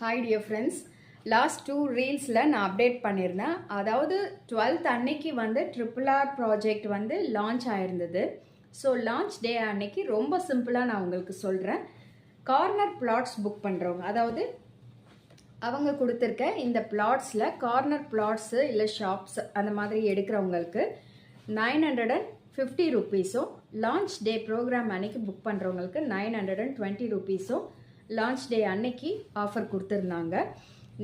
Hi dear friends, last 2 reelsல நான் update பண்ணியிருந்தேன். அதாவது 12th அன்னைக்கு வந்து RRR ப்ராஜெக்ட் வந்து லான்ச் ஆயிருந்தது. ஸோ லான்ச் டே அன்னைக்கு ரொம்ப சிம்பிளாக நான் உங்களுக்கு சொல்கிறேன். கார்னர் பிளாட்ஸ் புக் பண்ணுறவங்க, அதாவது அவங்க கொடுத்துருக்க இந்த பிளாட்ஸில் கார்னர் பிளாட்ஸு இல்லை ஷாப்ஸ் அந்த மாதிரி எடுக்கிறவங்களுக்கு 950 ருபீஸும், லான்ச் டே ப்ரோக்ராம் அன்னைக்கு புக் பண்ணுறவங்களுக்கு 920 ருபீஸும் லான்ச் டே அன்னைக்கு ஆஃபர் கொடுத்துருந்தாங்க.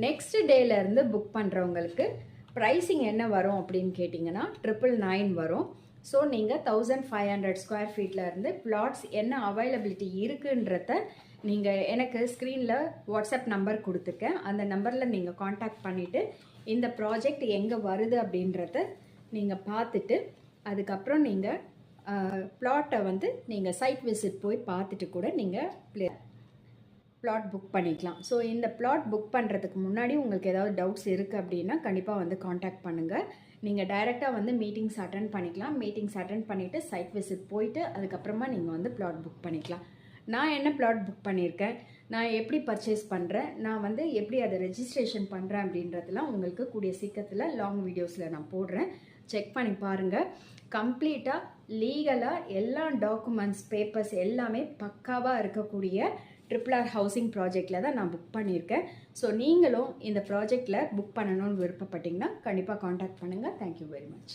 நெக்ஸ்ட் டேலேருந்து புக் பண்ணுறவங்களுக்கு ப்ரைஸிங் என்ன வரும் அப்படின்னு கேட்டிங்கன்னா 999 வரும். ஸோ நீங்கள் 1500 ஸ்கொயர் ஃபீட்லேருந்து பிளாட்ஸ் என்ன அவைலபிலிட்டி இருக்குன்றத நீங்கள் எனக்கு ஸ்க்ரீனில் வாட்ஸ்அப் நம்பர் கொடுத்துருக்கேன். அந்த நம்பரில் நீங்கள் காண்டாக்ட் பண்ணிவிட்டு இந்த ப்ராஜெக்ட் எங்கே வருது அப்படின்றத நீங்கள் பார்த்துட்டு அதுக்கப்புறம் நீங்கள் பிளாட்டை வந்து நீங்கள் சைட் விசிட் போய் பார்த்துட்டு கூட நீங்கள் பிளாட் புக் பண்ணிக்கலாம். ஸோ இந்த பிளாட் புக் பண்ணுறதுக்கு முன்னாடி உங்களுக்கு ஏதாவது டவுட்ஸ் இருக்குது அப்படின்னா கண்டிப்பாக வந்து காண்டாக்ட் பண்ணுங்கள். நீங்கள் டைரெக்டாக வந்து மீட்டிங்ஸ் அட்டன் பண்ணிக்கலாம். மீட்டிங்ஸ் அட்டன் பண்ணிவிட்டு சைட் விசிட் போயிட்டு அதுக்கப்புறமா நீங்கள் வந்து பிளாட் புக் பண்ணிக்கலாம். நான் என்ன பிளாட் புக் பண்ணியிருக்கேன், நான் எப்படி பர்ச்சேஸ் பண்ணுறேன், நான் வந்து எப்படி அதை ரெஜிஸ்ட்ரேஷன் பண்ணுறேன் அப்படின்றதுலாம் உங்களுக்கு கூடிய சீக்கிரத்தில் லாங் வீடியோஸில் நான் போடுறேன். செக் பண்ணி பாருங்கள். கம்ப்ளீட்டாக லீகலாக எல்லா டாக்குமெண்ட்ஸ் பேப்பர்ஸ் எல்லாமே பக்காவாக இருக்கக்கூடிய RRR ஹவுசிங் ப்ராஜெக்டில் தான் நான் புக் பண்ணியிருக்கேன். ஸோ நீங்களும் இந்த ப்ராஜெக்டில் புக் பண்ணணும்னு விருப்பப்பட்டீங்கன்னா கண்டிப்பாக காண்டாக்ட் பண்ணுங்கள். Thank you very much.